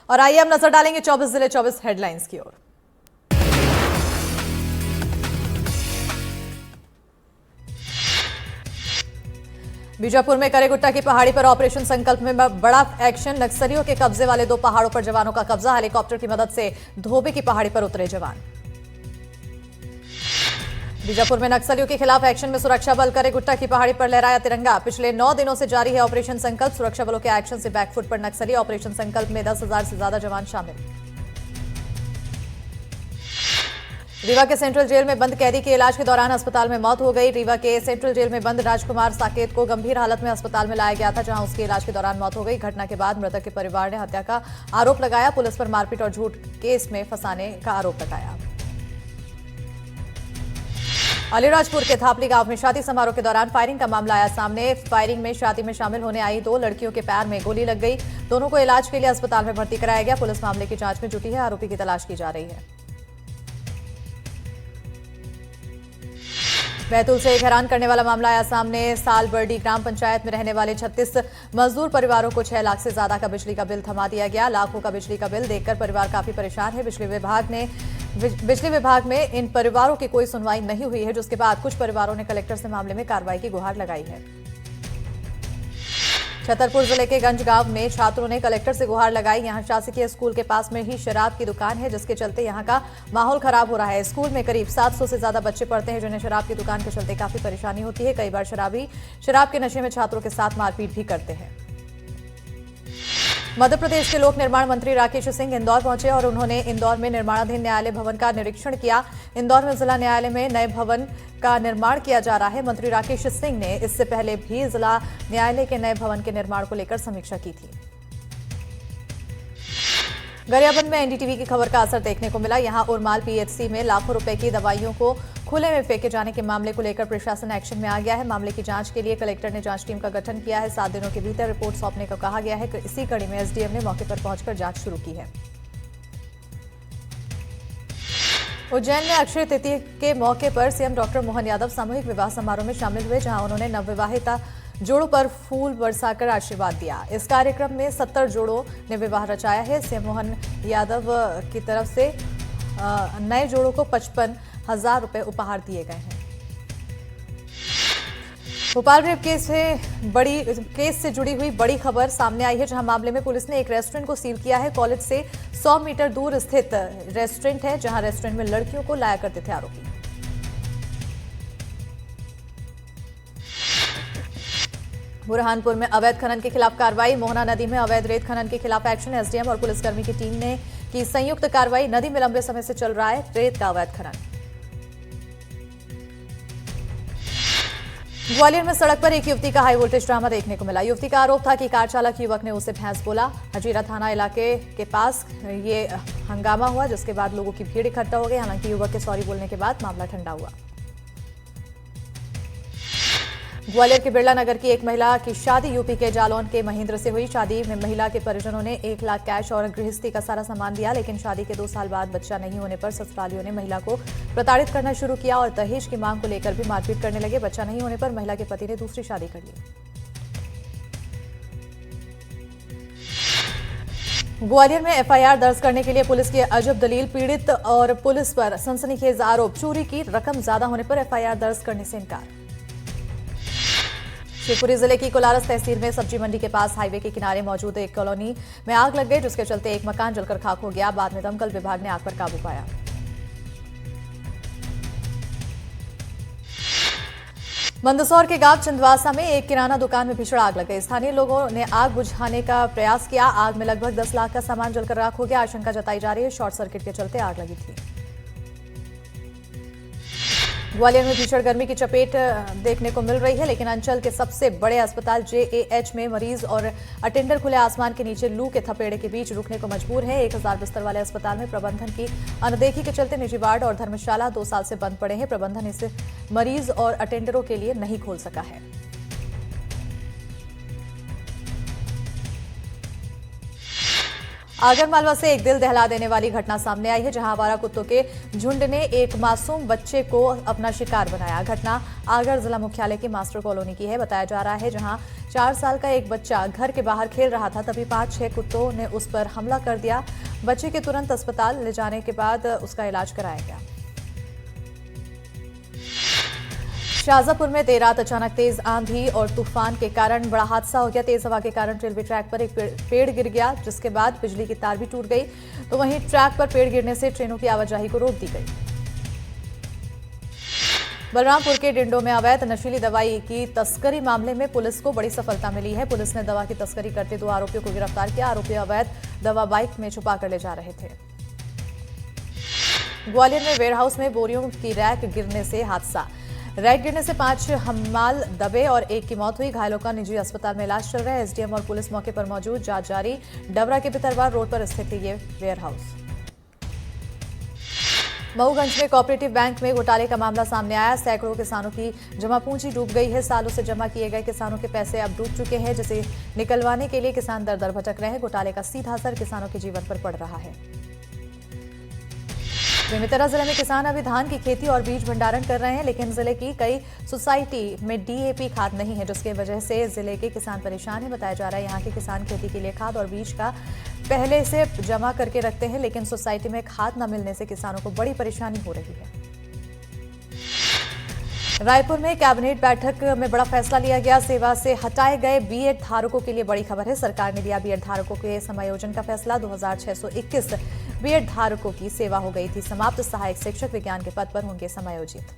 और आइए हम नजर डालेंगे 24 जिले 24 हेडलाइंस की ओर। बीजापुर में करेगुट्टा की पहाड़ी पर ऑपरेशन संकल्प में बड़ा एक्शन। नक्सलियों के कब्जे वाले 2 पहाड़ों पर जवानों का कब्जा। हेलीकॉप्टर की मदद से धोबी की पहाड़ी पर उतरे जवान। बीजापुर में नक्सलियों के खिलाफ एक्शन में सुरक्षा बल करेगुट्टा की पहाड़ी पर लहराया तिरंगा। पिछले 9 दिनों से जारी है ऑपरेशन संकल्प। सुरक्षा बलों के एक्शन से बैकफुट पर नक्सली। ऑपरेशन संकल्प में 10,000 से ज्यादा जवान शामिल। रीवा के सेंट्रल जेल में बंद कैदी के इलाज के दौरान अस्पताल में मौत हो गई। रीवा के सेंट्रल जेल में बंद राजकुमार साकेत को गंभीर हालत में अस्पताल में लाया गया था, जहां उसके इलाज के दौरान मौत हो गई। घटना के बाद मृतक के परिवार ने हत्या का आरोप लगाया। पुलिस पर मारपीट और झूठ केस में फंसाने का आरोप लगाया। अलीराजपुर के थापली गांव में शादी समारोह के दौरान फायरिंग का मामला आया सामने। फायरिंग में शादी में शामिल होने आई 2 लड़कियों के पैर में गोली लग गई। दोनों को इलाज के लिए अस्पताल में भर्ती कराया गया। पुलिस मामले की जांच में जुटी है। आरोपी की तलाश की जा रही है। बैतूल से एक हैरान करने वाला मामला आया सामने। सालबर्डी ग्राम पंचायत में रहने वाले 36 मजदूर परिवारों को 6 लाख से ज्यादा का बिजली का बिल थमा दिया गया। लाखों का बिजली का बिल देखकर परिवार काफी परेशान है। बिजली विभाग में इन परिवारों की कोई सुनवाई नहीं हुई है, जिसके बाद कुछ परिवारों ने कलेक्टर से मामले में कार्रवाई की गुहार लगाई है। छतरपुर जिले के गंज गांव में छात्रों ने कलेक्टर से गुहार लगाई। यहां शासकीय स्कूल के पास में ही शराब की दुकान है, जिसके चलते यहां का माहौल खराब हो रहा है। स्कूल में करीब 700 से ज्यादा बच्चे पढ़ते हैं, जिन्हें शराब की दुकान के चलते काफी परेशानी होती है। कई बार शराबी शराब के नशे में छात्रों के साथ मारपीट भी करते हैं। मध्य प्रदेश के लोक निर्माण मंत्री राकेश सिंह इंदौर पहुंचे और उन्होंने इंदौर में निर्माणाधीन न्यायालय भवन का निरीक्षण किया। इंदौर में जिला न्यायालय में नए भवन का निर्माण किया जा रहा है। मंत्री राकेश सिंह ने इससे पहले भी जिला न्यायालय के नए भवन के निर्माण को लेकर समीक्षा की थी। गरियाबंद में एनडीटीवी की खबर का असर देखने को मिला। यहां उरमाल पीएचसी में लाखों रुपए की दवाइयों को खुले में फेंके जाने के मामले को लेकर प्रशासन एक्शन में आ गया है। मामले की जांच के लिए कलेक्टर ने जांच टीम का गठन किया है। 7 दिनों के भीतर रिपोर्ट सौंपने को कहा गया है। इसी कड़ी में एसडीएम ने मौके पर पहुंचकर जांच शुरू की है। उज्जैन में अक्षय तृतीया के मौके पर सीएम डॉक्टर मोहन यादव सामूहिक विवाह समारोह में शामिल हुए, जहां उन्होंने नवविवाहिता जोड़ों पर फूल बरसाकर आशीर्वाद दिया। इस कार्यक्रम में 70 जोड़ों ने विवाह रचाया है। सीएम मोहन यादव की तरफ से नए जोड़ों को 55,000 रुपए उपहार दिए गए हैं। भोपाल रेप केस से जुड़ी हुई बड़ी खबर सामने आई है, जहां मामले में पुलिस ने एक रेस्टोरेंट को सील किया है। कॉलेज से 100 मीटर दूर स्थित रेस्टोरेंट है, जहां रेस्टोरेंट में लड़कियों को लाया करते थे आरोपी। बुरहानपुर में अवैध खनन के खिलाफ कार्रवाई। मोहना नदी में अवैध रेत खनन के खिलाफ एक्शन। एसडीएम और पुलिसकर्मी की टीम ने की संयुक्त कार्रवाई। नदी में लंबे समय से चल रहा है रेत का अवैध खनन। ग्वालियर में सड़क पर एक युवती का हाई वोल्टेज ड्रामा देखने को मिला। युवती का आरोप था कि कार चालक युवक ने उसे भैंस बोला। हजीरा थाना इलाके के पास ये हंगामा हुआ, जिसके बाद लोगों की भीड़ इकट्ठा हो गई। हालांकि युवक के सॉरी बोलने के बाद मामला ठंडा हुआ। ग्वालियर के बिरला नगर की एक महिला की शादी यूपी के जालौन के महेंद्र से हुई। शादी में महिला के परिजनों ने 1 लाख कैश और गृहस्थी का सारा सामान दिया, लेकिन शादी के 2 साल बाद बच्चा नहीं होने पर ससुरालियों ने महिला को प्रताड़ित करना शुरू किया और दहेज की मांग को लेकर भी मारपीट करने लगे। बच्चा नहीं होने पर महिला के पति ने दूसरी शादी कर ली। ग्वालियर में एफआईआर दर्ज करने के लिए पुलिस की अजब दलील। पीड़ित और पुलिस पर सनसनीखेज आरोप। चोरी की रकम ज्यादा होने पर एफआईआर दर्ज करने से इनकार। शिवपुरी जिले की कोलारस तहसील में सब्जी मंडी के पास हाईवे के किनारे मौजूद एक कॉलोनी में आग लग गई, जिसके चलते एक मकान जलकर खाक हो गया। बाद में दमकल विभाग ने आग पर काबू पाया। मंदसौर के गांव चंदवासा में एक किराना दुकान में भीषण आग लग गई। स्थानीय लोगों ने आग बुझाने का प्रयास किया। आग में लगभग 10 लाख का सामान जलकर राख हो गया। आशंका जताई जा रही है शॉर्ट सर्किट के चलते आग लगी थी। ग्वालियर में भीषण गर्मी की चपेट देखने को मिल रही है, लेकिन अंचल के सबसे बड़े अस्पताल जेएएच में मरीज और अटेंडर खुले आसमान के नीचे लू के थपेड़े के बीच रुकने को मजबूर है। 1000 बिस्तर वाले अस्पताल में प्रबंधन की अनदेखी के चलते निजी वार्ड और धर्मशाला 2 साल से बंद पड़े हैं। प्रबंधन इसे मरीज और अटेंडरों के लिए नहीं खोल सका है। आगरमालवा से एक दिल दहला देने वाली घटना सामने आई है, जहां आवारा कुत्तों के झुंड ने एक मासूम बच्चे को अपना शिकार बनाया। घटना आगर जिला मुख्यालय की मास्टर कॉलोनी की है। बताया जा रहा है जहां 4 साल का एक बच्चा घर के बाहर खेल रहा था, तभी 5-6 कुत्तों ने उस पर हमला कर दिया। बच्चे के तुरंत अस्पताल ले जाने के बाद उसका इलाज कराया गया। शाहजहांपुर में देर रात अचानक तेज आंधी और तूफान के कारण बड़ा हादसा हो गया। तेज हवा के कारण रेलवे ट्रैक पर एक पेड़ गिर गया, जिसके बाद बिजली की तार भी टूट गई। तो वहीं ट्रैक पर पेड़ गिरने से ट्रेनों की आवाजाही को रोक दी गई। बलरामपुर के डिंडो में अवैध नशीली दवाई की तस्करी मामले में पुलिस को बड़ी सफलता मिली है। पुलिस ने दवा की तस्करी करते 2 आरोपियों को गिरफ्तार किया। आरोपी अवैध दवा बाइक में छुपा कर ले जा रहे थे। ग्वालियर में वेयरहाउस में बोरियों की रैक गिरने से हादसा। रैक गिरने से 5 हम्माल दबे और 1 की मौत हुई। घायलों का निजी अस्पताल में इलाज चल रहा है। एसडीएम और पुलिस मौके पर मौजूद, जांच जारी। डबरा के पितरवार रोड पर स्थित है ये वेयरहाउस। महूगंज में कोऑपरेटिव बैंक में घोटाले का मामला सामने आया। सैकड़ों किसानों की जमा पूंजी डूब गई है। सालों से जमा किए गए किसानों के पैसे अब डूब चुके हैं, जिसे निकलवाने के लिए किसान दर दर भटक रहे हैं। घोटाले का सीधा असर किसानों के जीवन पर पड़ रहा है। बेमेतरा जिले में किसान अभी धान की खेती और बीज भंडारण कर रहे हैं, लेकिन जिले की कई सोसाइटी में डीएपी खाद नहीं है, जिसकी वजह से जिले के किसान परेशान हैं। बताया जा रहा है यहाँ के किसान खेती के लिए खाद और बीज का पहले से जमा करके रखते हैं, लेकिन सोसाइटी में खाद न मिलने से किसानों को बड़ी परेशानी हो रही है। रायपुर में कैबिनेट बैठक में बड़ा फैसला लिया गया। सेवा से हटाए गए बीएड धारकों के लिए बड़ी खबर है। सरकार ने लिया बीएड धारकों के समायोजन का फैसला। 2621 बीएड धारकों की सेवा हो गई थी समाप्त। सहायक शिक्षक विज्ञान के पद पर होंगे समायोजित।